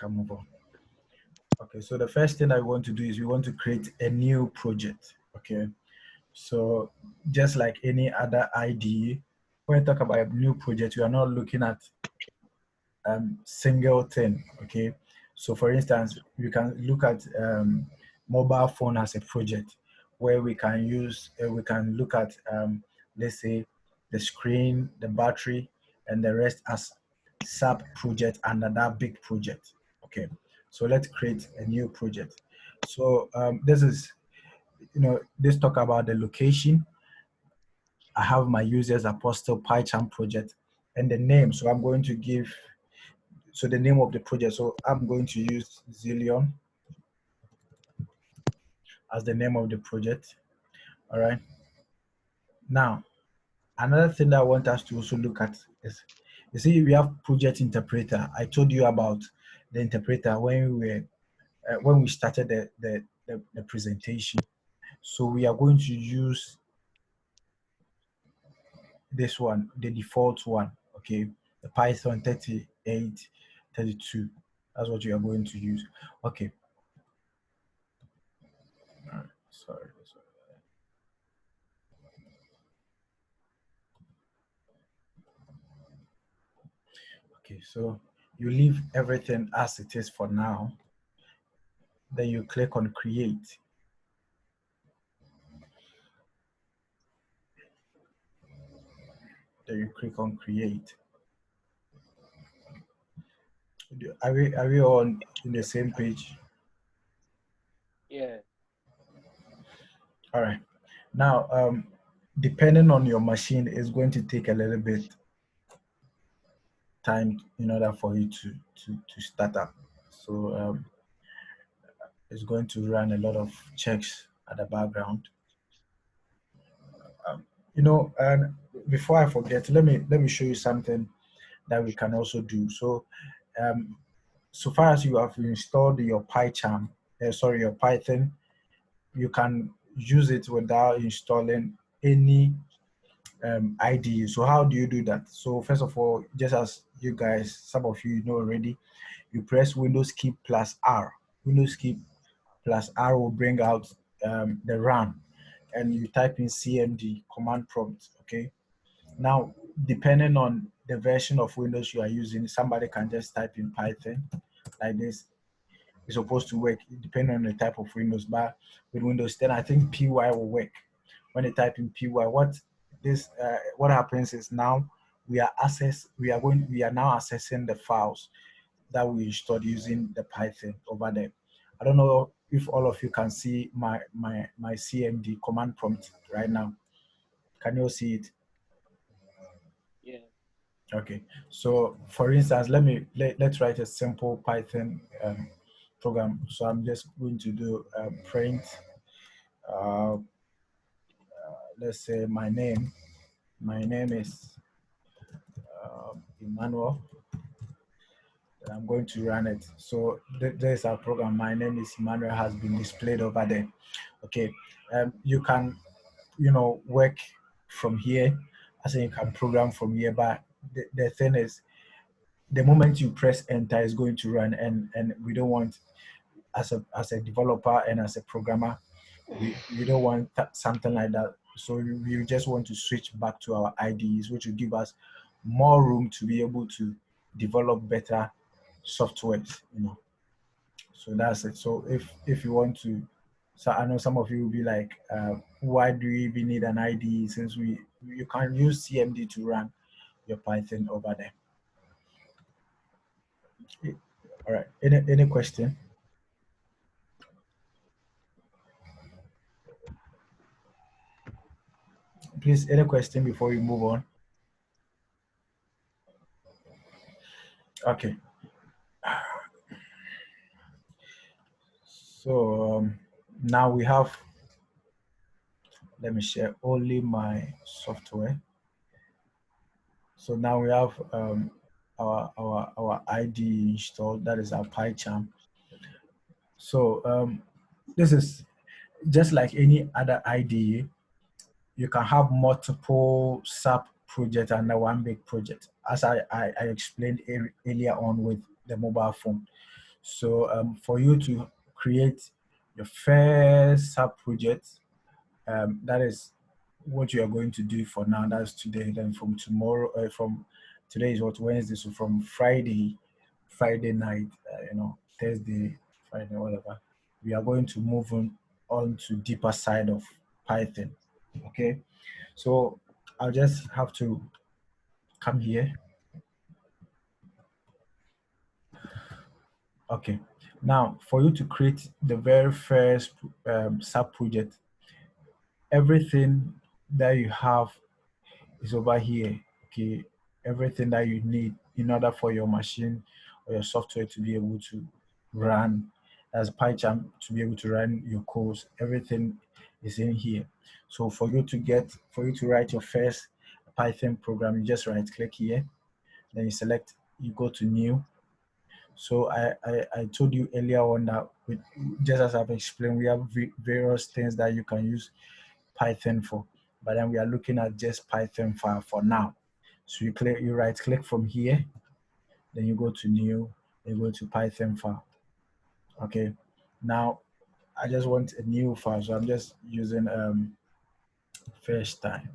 can move on. Okay, so the first thing I want to do is we want to create a new project. Okay, so just like any other IDE, when we talk about a new project, we are not looking at single thing. Okay, so for instance, we can look at mobile phone as a project where we can use, we can look at, let's say, the screen, the battery, and the rest as sub project under that big project. Okay, so let's create a new project. So this is, this talk about the location. I have my users Apostle Pycharm project and the name. So I'm going to give, so the name of the project. So I'm going to use Zillion as the name of the project. All right. Now, another thing that I want us to also look at is, you see, we have project interpreter. I told you about the interpreter when we started the presentation. So we are going to use this one, the default one, okay? The Python 38, 32. That's what you are going to use. Okay. All right. Sorry. Okay, so you leave everything as it is for now. Then you click on create. Then you click on create. Are we on in the same page? Yeah. All right. Now, depending on your machine, it's going to take a little bit time in order for you to start up. So it's going to run a lot of checks at the background. And before I forget, let me show you something that we can also do. So, so far as you have installed your Pycharm, your Python, you can use it without installing any IDE. So how do you do that? So first of all, just as you guys, some of you know already, you press Windows key plus R. Windows key plus R will bring out the run, and you type in CMD command prompt. Okay. Now, depending on the version of Windows you are using, somebody can just type in Python like this. It's supposed to work depending on the type of Windows. But with Windows 10, I think PY will work. When they type in PY, what happens is now we are now accessing the files that we installed using the Python over there. I don't know if all of you can see my CMD command prompt right now. Can you see it? Yeah. Okay. So for instance, let's write a simple Python program. So I'm just going to do print. Uh, let's say my name. My name is Emmanuel. I'm going to run it. So there's our program. My name is Emmanuel, has been displayed over there. Okay. You can, work from here. I say you can program from here, but the thing is, the moment you press enter, it's going to run, and we don't want, as a developer and as a programmer, we don't want something like that. So we just want to switch back to our IDEs, which will give us more room to be able to develop better softwares. So that's it. So if you want to, so I know some of you will be like, why do you even need an IDE since you can use CMD to run your Python over there. All right. Any question? Please, any question before we move on? Okay. So now we have, let me share only my software. So now we have our IDE installed, that is our Pycharm. So this is just like any other IDE. You can have multiple sub projects under one big project, as I explained earlier on with the mobile phone. So for you to create your first sub project, that is what you are going to do for now. That's today. Then from tomorrow, from today is what, Wednesday. So from Friday night, Thursday, Friday, whatever, we are going to move on to deeper side of Python. Okay. So I'll just have to come here. Okay. Now, for you to create the very first sub project, everything that you have is over here. Okay. Everything that you need in order for your machine or your software to be able to run as Pycharm, to be able to run your codes, everything is in here. So for you to write your first Python program, you just right click here, then you go to new. So I told you earlier on that just as I've explained, we have various things that you can use Python for, but then we are looking at just Python file for now. So you right click from here, then you go to new, then you go to Python file. Okay, now I just want a new file, so I'm just using first time.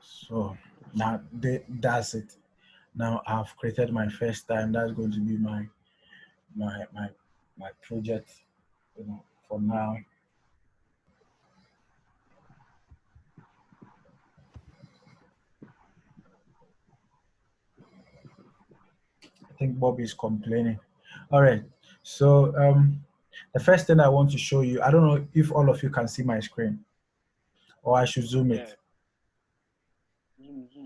So now that's it. Now I've created my first time. That's going to be my my my my project, for now. I think Bob is complaining. All right. So the first thing I want to show you, I don't know if all of you can see my screen, or I should zoom Yeah. it. Mm-hmm.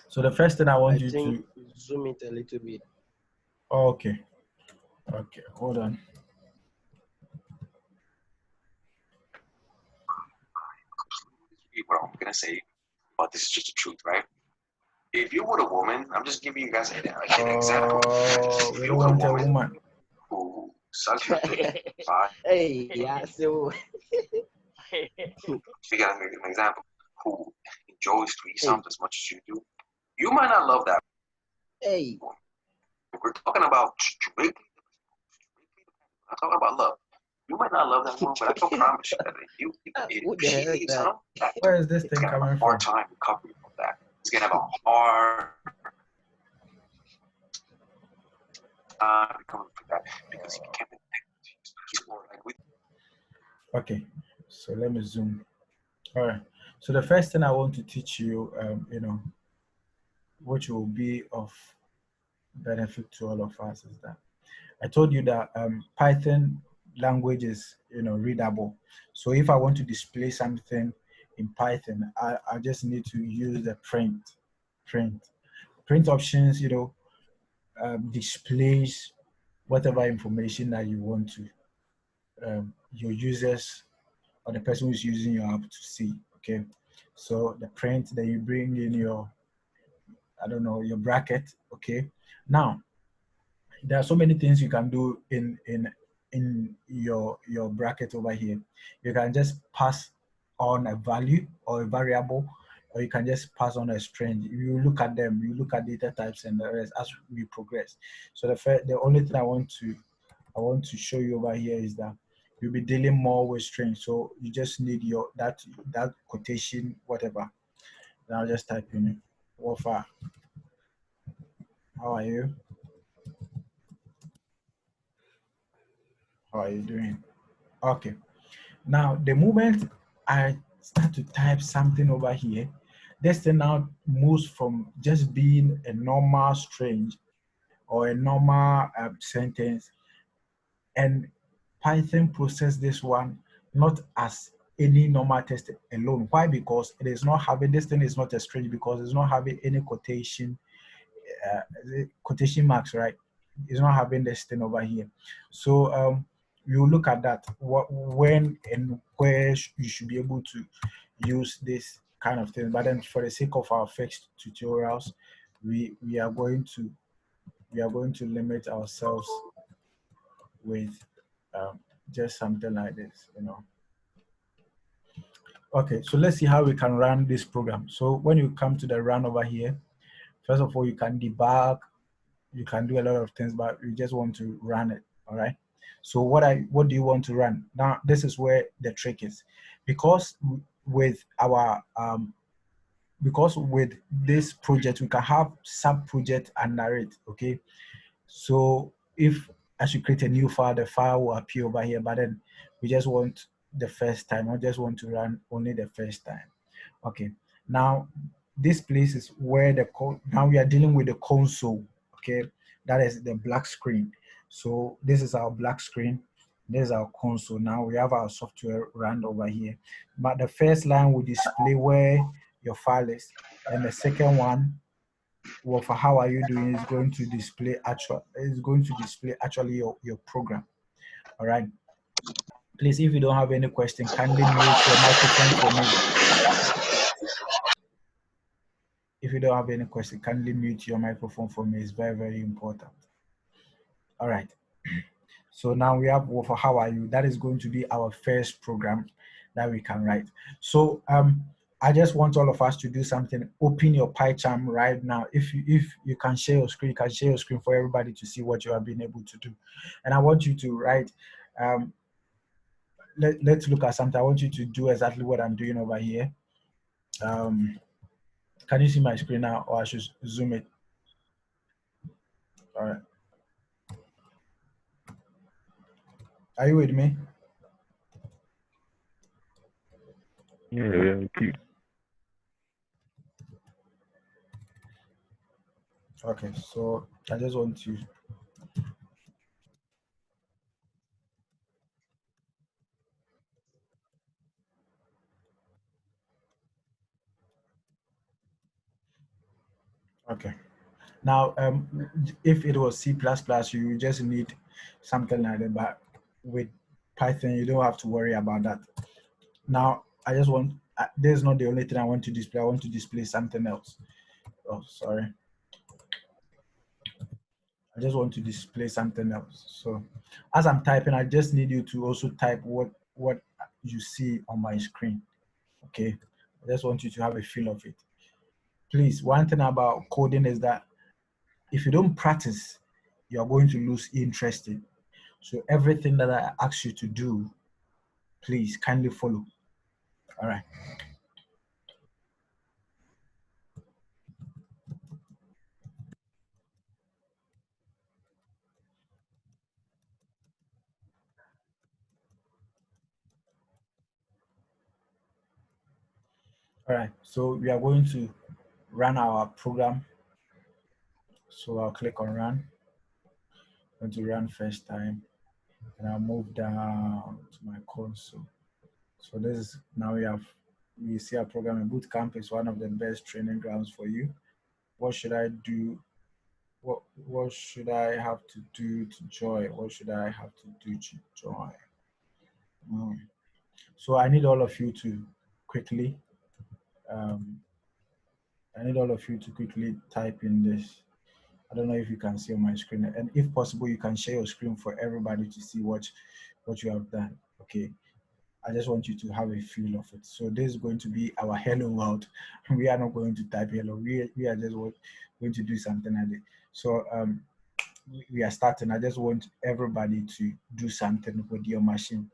So the first thing I want I you think to. zoom it a little bit. Okay. Okay. Hold on. What I'm gonna say, but this is just the truth, right? If you were a woman, I'm just giving you guys an example. Oh, If we you don't were a want a woman woman. who sucks your dick, right? Hey, yeah, so You gotta make an example. Who enjoys threesomes as much as you do, you might not love that. hey, If we're talking about strictly, I'm talking about love. You might not love that woman, but I can promise you that who if the hell she is needs that? some, Where is this it's thing gonna have coming a hard from? time recovering from that. It's gonna have a hard time recovering from that because he can't like with. Okay. So let me zoom. All right. So the first thing I want to teach you, which will be of benefit to all of us, is that I told you that Python language is, readable. So if I want to display something in Python, I just need to use the print options, displays whatever information that you want to your users or the person who's using your app to see. Okay, so the print that you bring in your, I don't know, your bracket. Okay, now there are so many things you can do in your bracket over here. You can just pass on a value or a variable, or you can just pass on a string. You look at them, you look at data types and the rest as we progress. So the only thing I want to show you over here is that you'll be dealing more with strings. So you just need that quotation, whatever. Then I'll just type in it. Wafa, how are you? How are you doing? Okay. Now, the moment I start to type something over here, this thing now moves from just being a normal string or a normal sentence, and Python process this one not as any normal text alone. Why? Because it is not having, this thing is not a string because it's not having any quotation marks, right? It's not having this thing over here. So you look at that, when and where you should be able to use this kind of thing. But then for the sake of our first tutorials, we are going to limit ourselves with just something like this. Okay, so let's see how we can run this program. So when you come to the run over here, first of all, you can debug, you can do a lot of things, but you just want to run it. All right. So what do you want to run? Now this is where the trick is, because with our because with this project we can have sub project and narrate. Okay. So if I should create a new file, the file will appear over here, but then we just want the first time. I just want to run only the first time. Okay. Now this place is where now we are dealing with the console. Okay, that is the black screen. So this is our black screen. This is our console. Now we have our software run over here. But the first line will display where your file is, and the second one, well, for how are you doing, is going to display actually your program. All right. Please, if you don't have any question, kindly mute your microphone for me. If you don't have any question, kindly mute your microphone for me. It's very, very important. All right. So now we have for how are you? That is going to be our first program that we can write. So I just want all of us to do something. Open your Pycharm right now. If you can share your screen, you can share your screen for everybody to see what you have been able to do. And I want you to write. Let's look at something. I want you to do exactly what I'm doing over here. Can you see my screen now, or I should zoom it? All right. Are you with me? Yeah, keep. Okay, so I just want to. Okay. Now, if it was C++, you just need something like that, but with Python, you don't have to worry about that. Now, I just want, there's not the only thing I want to display. I want to display something else. Oh, sorry. I just want to display something else. So as I'm typing, I just need you to also type what you see on my screen. Okay. I just want you to have a feel of it. Please, one thing about coding is that if you don't practice, you're going to lose interest in. So everything that I ask you to do, please kindly follow. All right. All right. So we are going to run our program. So I'll click on run. I'm going to run first time, and I'll move down to my console. So this is now we see our program. In Bootcamp is one of the best training grounds for you. What should I do? What should I have to do to join? What should I have to do to join? So I need all of you to quickly type in this. I don't know if you can see on my screen, and if possible, you can share your screen for everybody to see what you have done. Okay. I just want you to have a feel of it. So this is going to be our hello world. We are not going to type hello. We are just going to do something like it. So we are starting. I just want everybody to do something with your machine,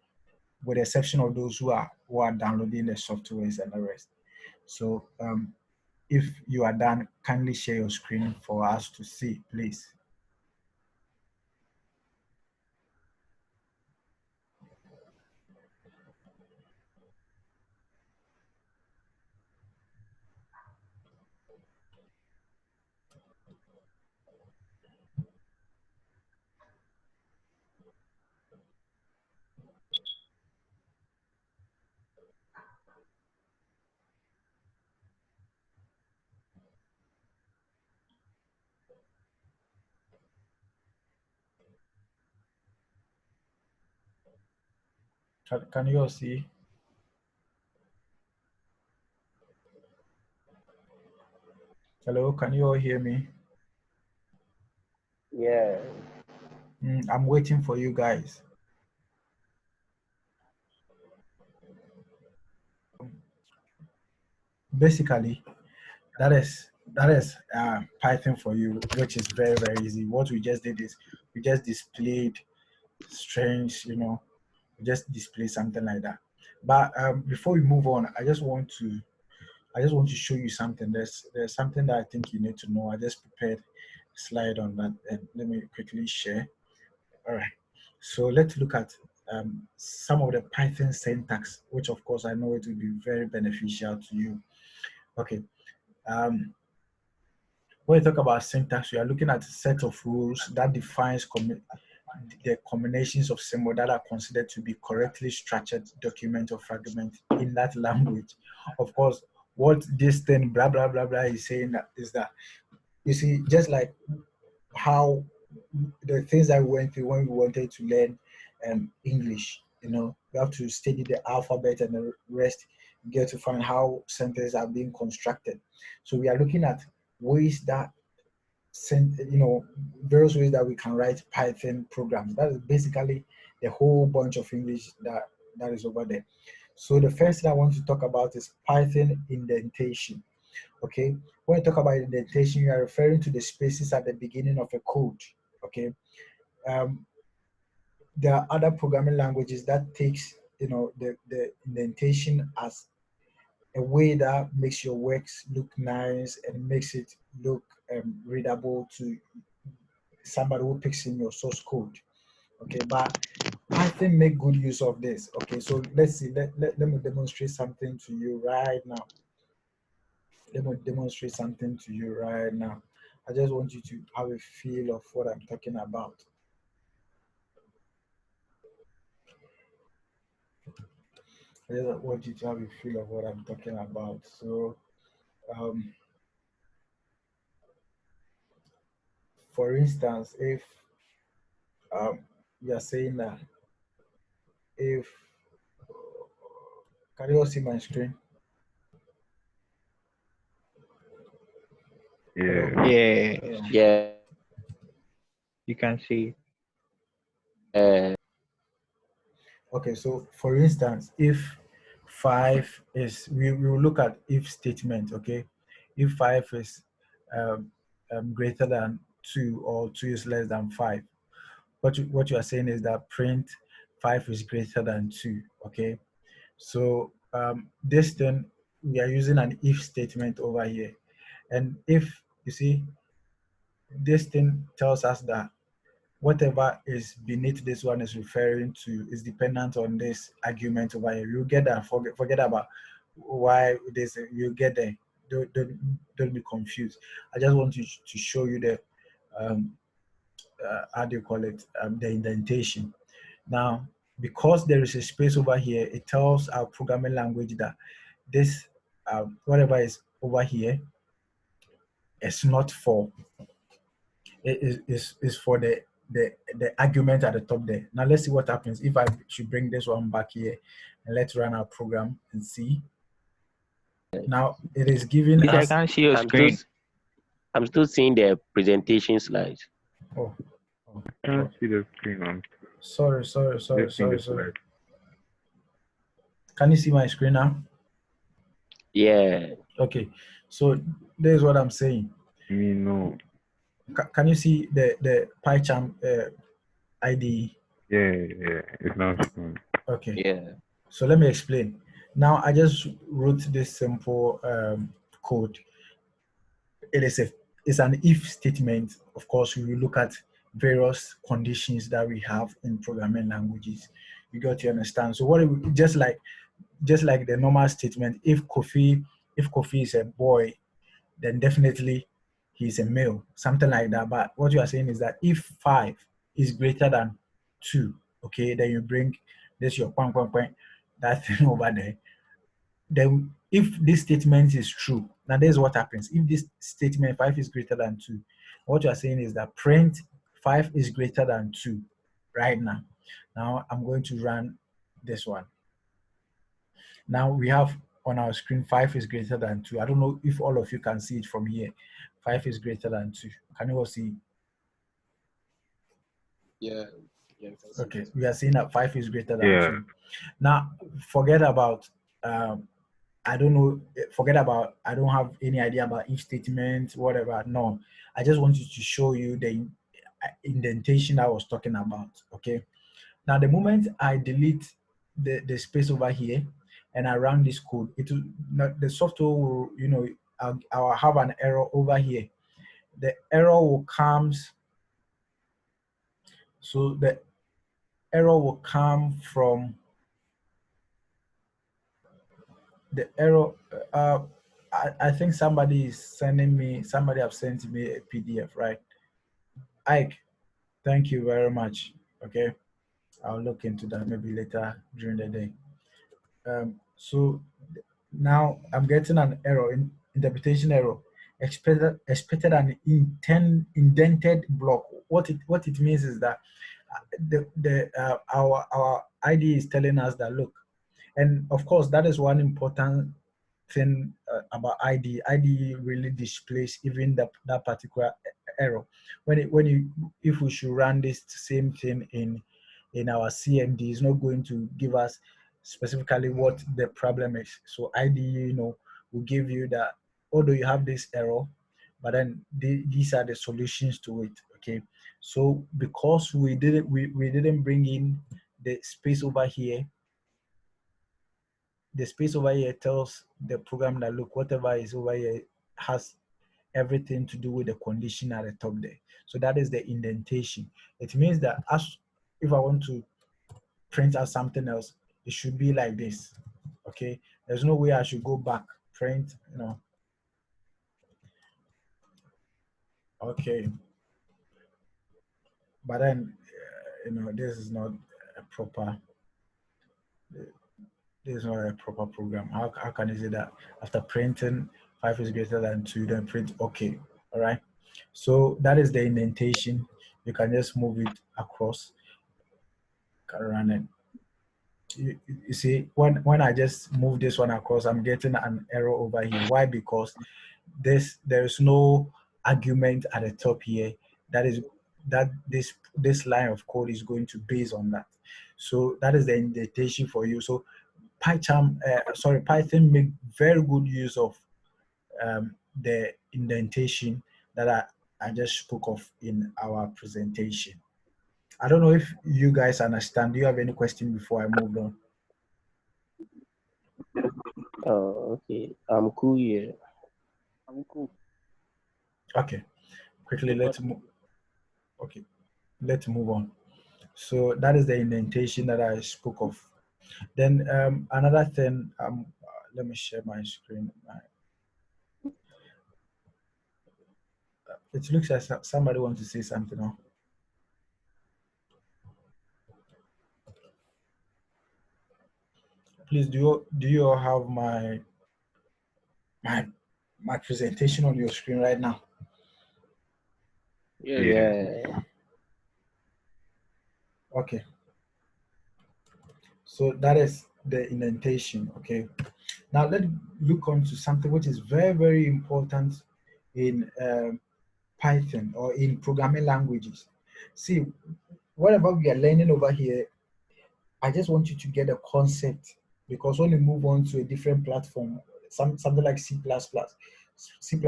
with the exception of those who are downloading the softwares and the rest. So if you are done, kindly share your screen for us to see, please. Can you all see? Hello, can you all hear me? Yeah. I'm waiting for you guys. basically, that is Python for you, which is very, very easy. What we just did is we just displayed strings, we just display something like that. But before we move on, I just want to show you something. There's something that I think you need to know. I just prepared a slide on that, and let me quickly share. All right. So let's look at some of the Python syntax, which of course I know it will be very beneficial to you. Okay. When you talk about syntax, we are looking at a set of rules that defines the combinations of symbols that are considered to be correctly structured document or fragment in that language. Of course, what this thing blah blah blah blah is saying is that, you see, just like how the things that we went through when we wanted to learn English, we have to study the alphabet and the rest, get to find how sentences are being constructed. So we are looking at ways that various ways that we can write Python programs. That is basically the whole bunch of English that is over there. So the first thing I want to talk about is Python indentation. Okay, when you talk about indentation, you are referring to the spaces at the beginning of a code. Okay, there are other programming languages that takes the indentation as a way that makes your works look nice and makes it look readable to somebody who picks in your source code. Okay, but Python make good use of this. Okay, so let's see. Let me demonstrate something to you right now. Let me demonstrate something to you right now. I just want you to have a feel of what I'm talking about. I just want you to have a feel of what I'm talking about. So, for instance, if you are saying that if, can you all see my screen? Yeah. Hello? Yeah. Yeah. You can see. Okay, so for instance, if 5 is, we will look at if statement, okay? If 5 is greater than 2 or 2 is less than 5, what you are saying is that print 5 is greater than 2, okay? So this thing, we are using an if statement over here. And if, you see, this thing tells us that whatever is beneath this one is referring to is dependent on this argument over here. You get that. Forget about why this. You get there. Don't be confused. I just want to show you the how do you call it, the indentation. Now, because there is a space over here, it tells our programming language that this whatever is over here is not for, it is for the argument at the top there. Now let's see what happens if I should bring this one back here and let's run our program and see. Now it is giving Please, I us. can't see your screen. I'm still seeing the presentation slides. Oh, I can't see the screen on. sorry. Just see the slide. Can you see my screen now? Yeah. Okay, so this is what I'm saying. Me no. Can you see the Pycharm IDE? Yeah. It's not screen. Okay. Yeah. So let me explain. Now I just wrote this simple code. It's an if statement. Of course, we will look at various conditions that we have in programming languages. You got to understand. So what it, just like the normal statement, if Kofi is a boy, then definitely he's a male, something like that. But what you are saying is that if 5 is greater than 2, okay, then you bring this your point, that thing over there. Then if this statement is true, now this is what happens. If this statement 5 is greater than 2, what you are saying is that print 5 is greater than 2 right now. Now I'm going to run this one. Now we have on our screen 5 is greater than 2. I don't know if all of you can see it from here. 5 is greater than 2. Can you all see? Yeah. Okay, we are seeing that 5 is greater than Yeah. 2. Now forget about I don't know, forget about, I don't have any idea about if statement, whatever. No, I just wanted to show you the indentation I was talking about. Okay. Now, the moment I delete the space over here and I run this code, it will not, the software will, I'll have an error over here. The error will comes, so the error will come from the error. I think somebody have sent me a PDF, right? Ike, thank you very much. Okay, I'll look into that maybe later during the day. So now I'm getting an error, interpretation error. Expected an indented block. What it means is that our ID is telling us that, look, and of course that is one important thing about ID. ID really displays even that particular error. If we should run this same thing in our CMD, it's not going to give us specifically what the problem is. So ID, will give you that, although you have this error, but then these are the solutions to it. Okay, so because we didn't bring in the space over here, the space over here tells the program that, look, whatever is over here has everything to do with the condition at the top there. So that is the indentation. It means that if I want to print out something else, it should be like this. Okay, there's no way I should go back, print, okay. But then, this is not a proper, this is not a proper program. How can you say that after printing 5 is greater than 2, then print okay? All right. So that is the indentation. You can just move it across. Can run it. You see, when I just move this one across, I'm getting an error over here. Why? Because there's no argument at the top here that this line of code is going to base on that. So that is the indentation for you. So Python make very good use of the indentation that I just spoke of in our presentation. I don't know if you guys understand. Do you have any question before I move on? Oh, okay. I'm cool here. I'm cool. Okay, quickly let's move. Okay, let's move on. So that is the indentation that I spoke of. Then another thing. Let me share my screen. It looks like somebody wants to say something now. Please, do you all have my presentation on your screen right now? Yeah. Okay. So that is the indentation. Okay. Now let's look on to something which is very, very important in Python or in programming languages. See, whatever we are learning over here, I just want you to get a concept, because when you move on to a different platform, something like C++, C++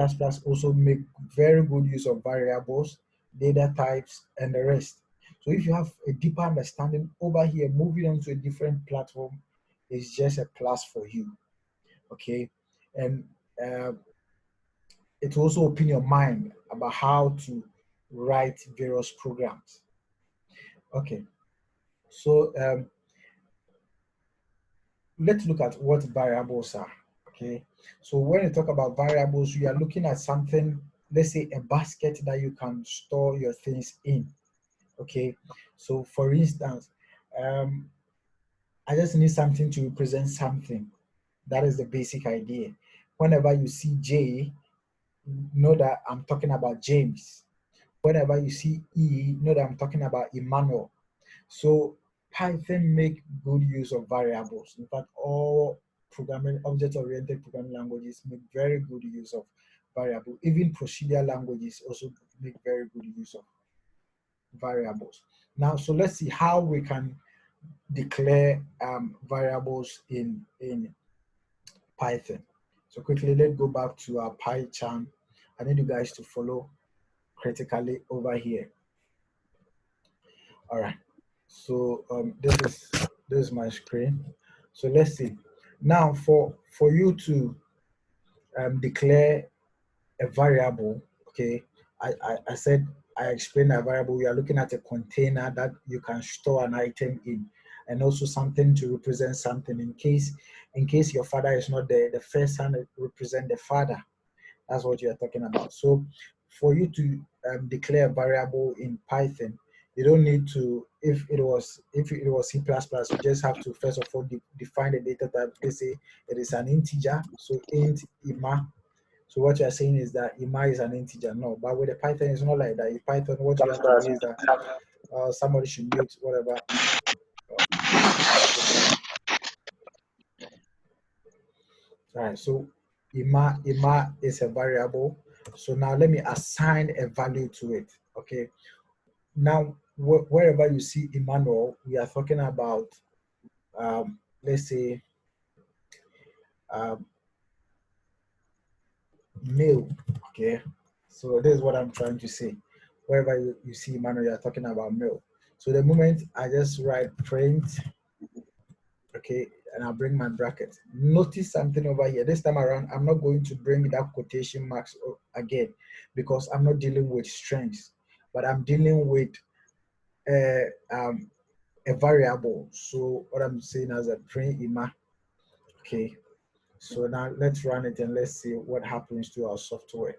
also make very good use of variables, data types, and the rest. So if you have a deeper understanding over here, moving on to a different platform is just a plus for you. Okay, and it will also open your mind about how to write various programs. Okay, so let's look at what variables are. Okay, so when you talk about variables, you are looking at something, let's say a basket that you can store your things in. Okay, so for instance, I just need something to represent something. That is the basic idea. Whenever you see J, know that I'm talking about James. Whenever you see E, know that I'm talking about Emmanuel. So Python make good use of variables. In fact, all object-oriented programming languages make very good use of variables. Even procedural languages also make very good use of variables. Now, so let's see how we can declare variables in Python. So quickly, let's go back to our Pycharm. I need you guys to follow critically over here. All right. So this is my screen. So let's see. Now for you to declare a variable, okay, I said I explained a variable. We are looking at a container that you can store an item in, and also something to represent something in case your father is not there. The first hand represent the father. That's what you are talking about. So for you to declare a variable in Python, you don't need to, if it was C++, you just have to first of all define the data type. Let's say it is an integer, so int ima. So what you are saying is that ima is an integer. No, but with the Python, it's not like that. In Python, what you have to do is that somebody should mute whatever. All right, so ima is a variable. So now let me assign a value to it. Okay. Now wherever you see Emmanuel, we are talking about let's say male. Okay. So this is what I'm trying to say. Wherever you see Emmanuel, you are talking about male. So the moment I just write print, okay, and I'll bring my bracket. Notice something over here. This time around, I'm not going to bring that quotation marks again because I'm not dealing with strings, but I'm dealing with a variable. So what I'm saying as a print ima. Okay. So now let's run it and let's see what happens to our software.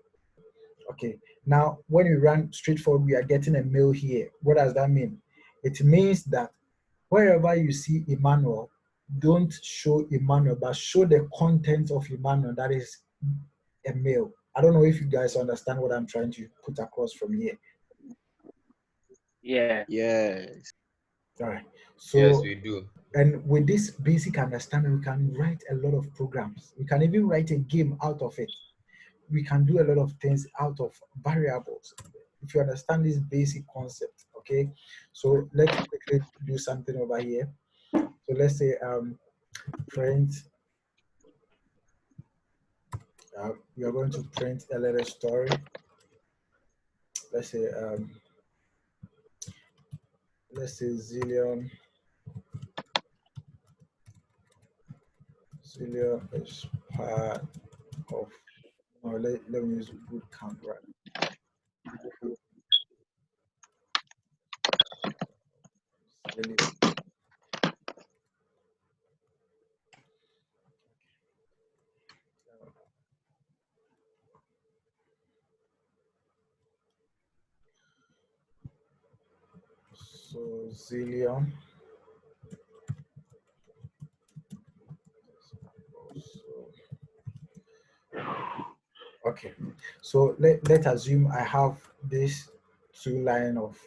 Okay. Now when we run straightforward, we are getting a mail here. What does that mean? It means that wherever you see Emmanuel, don't show Emmanuel, but show the content of Emmanuel that is a mail. I don't know if you guys understand what I'm trying to put across from here. Yeah. Yes. All right. So Yes, we do. and with this basic understanding, we can write a lot of programs. We can even write a game out of it. We can do a lot of things out of variables. If you understand this basic concept, okay? So let's quickly do something over here. So let's say print, we are going to print a little story. Let's say Zillion is part of, no, let me use Bootcamp, right? Zillion. So Zillion. Okay, so let's assume I have this two line of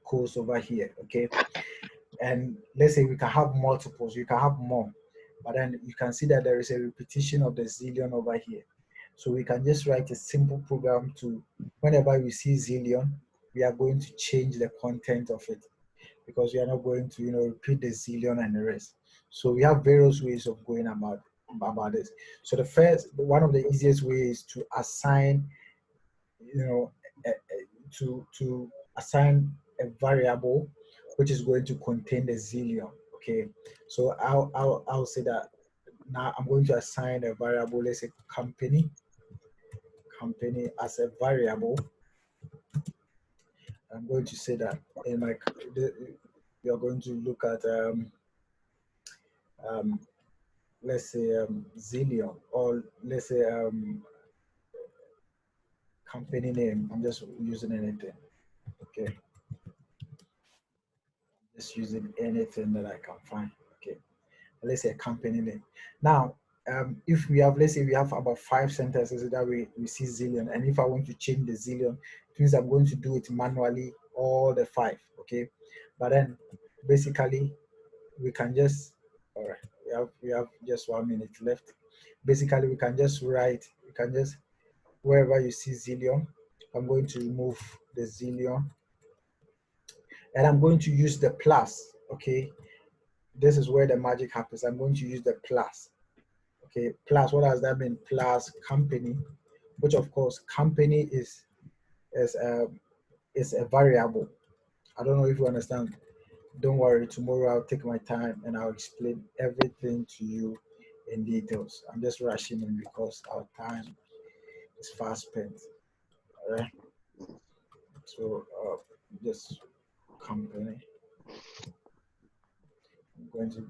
codes over here, okay? And let's say we can have multiples, you can have more, but then you can see that there is a repetition of the Zillion over here. So we can just write a simple program to, whenever we see Zillion, we are going to change the content of it because we are not going to, repeat the Zillion and the rest. So we have various ways of going about this. So one of the easiest ways to assign, to assign a variable which is going to contain the Zillion. Okay, so I'll say that now I'm going to assign a variable, let's say company as a variable. I'm going to say that in my we are going to look at let's say Zillion, or let's say company name. I'm just using anything. Okay, just using anything that I can find. Okay, let's say a company name. Now if we have, let's say we have about 5 sentences that we see Zillion, and if I want to change the Zillion, it means I'm going to do it manually, all the 5. Okay, but then basically we can just, all right, we have just 1 minute left. Basically we can just write, wherever you see Zillion, I'm going to remove the Zillion and I'm going to use the plus. Okay, this is where the magic happens. I'm going to use the plus. Okay, plus, what does that mean? Plus company, which of course company is a variable. I don't know if you understand. Don't worry, tomorrow I'll take my time and I'll explain everything to you in details. I'm just rushing in because our time is fast spent. All right. So just company. I'm going to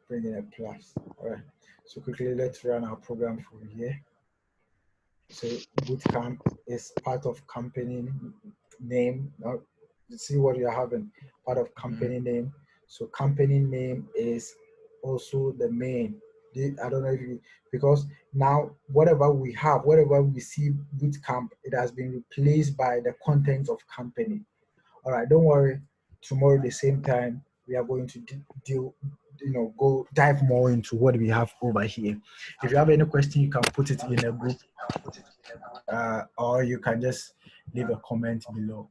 bring in a plus. All right. So quickly, let's run our program from here. So Bootcamp is part of company name. Now, you see what you're having, part of company name. So company name is also the main. I don't know if you, because now whatever we have, whatever we see Bootcamp, it has been replaced by the contents of company. All right, don't worry. Tomorrow, the same time, we are going to go dive more into what we have over here. If you have any question, you can put it in a group, or you can just leave a comment below.